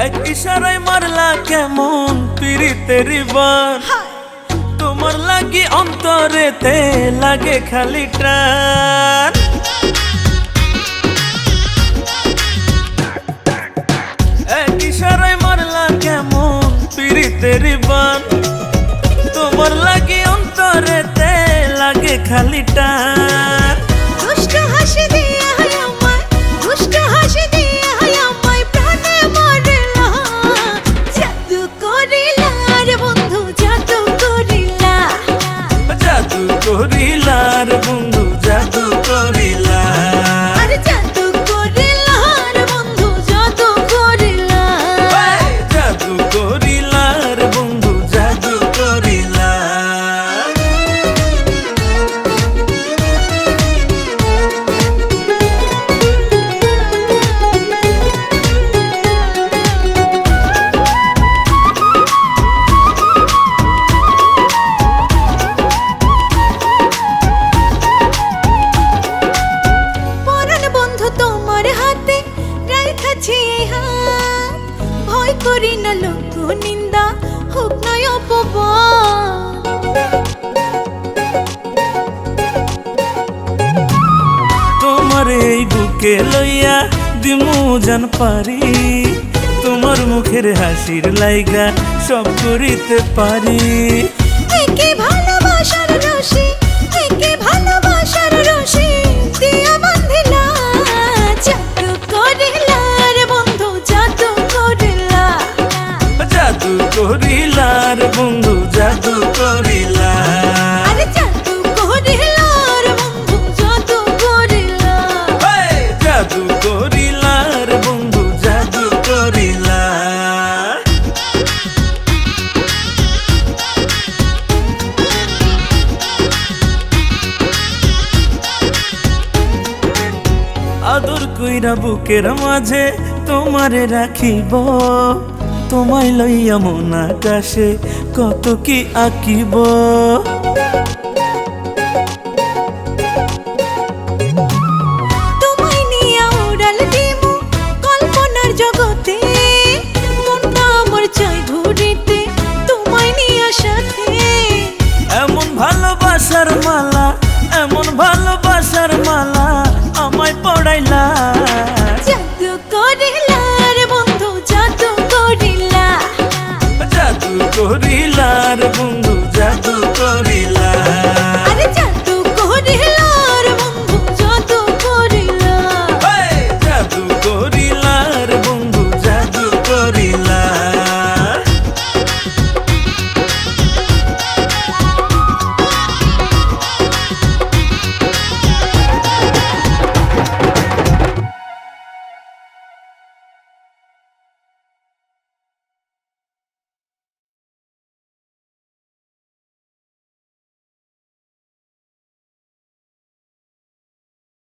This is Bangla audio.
এক ইশারায় মারলা কেমন পিরিতের বান, তোমার লাগি অন্তরেতে লাগে খালি টান। এক ইশারায় মারলা কেমন পিরিতের বান, তোমার লাগি অন্তরেতে লাগে খালি টান। দুষ্ট হাসি দিয়ে আমায়, দুষ্ট হাসি দিয়ে আমায় প্রাণে মারলা, জাদু করিলা রে বন্ধু জাদু করিলা, জাদু করিলা রে বন্ধু জাদু করিলা, আরে জাদু করিলা রে বন্ধু জাদু করিলা। জাদু করিলা রে বন্ধু জাদু করিলা। পরাণ বন্ধু তোমার হাতে রাখাছি হাত, ভয় করি না লোক নিন্দা হোক নয় অপবাদ। তোমার এই বুকে লইয়া দিমু জান পারি, তোমার মুখের হাসির লাইগা সব করিতে পারি। একে ভালোবাসার রশি, একে ভালোবাসার রশি দিয়া বাঁধিলা, জাদু করিলা রে বন্ধু জাদু করিলা, জাদু করিলা রে বন্ধু জাদু করিলা, আরে জাদু করিলা রে বন্ধু জাদু করিলা। জাদু করিলা রে বন্ধু জাদু করিলা। আদর কইরা বুকের মাঝে তোমারে রাখিব, তোমায় লইয়া মন আকাশে কত কি আঁকিব। তোমায় নিয়া উড়াল দিমু কল্পনার জগতে, মনটা আমার চাই ঘুরিতে তোমায় নিয়া সাথে। এমন ভালোবাসার মালা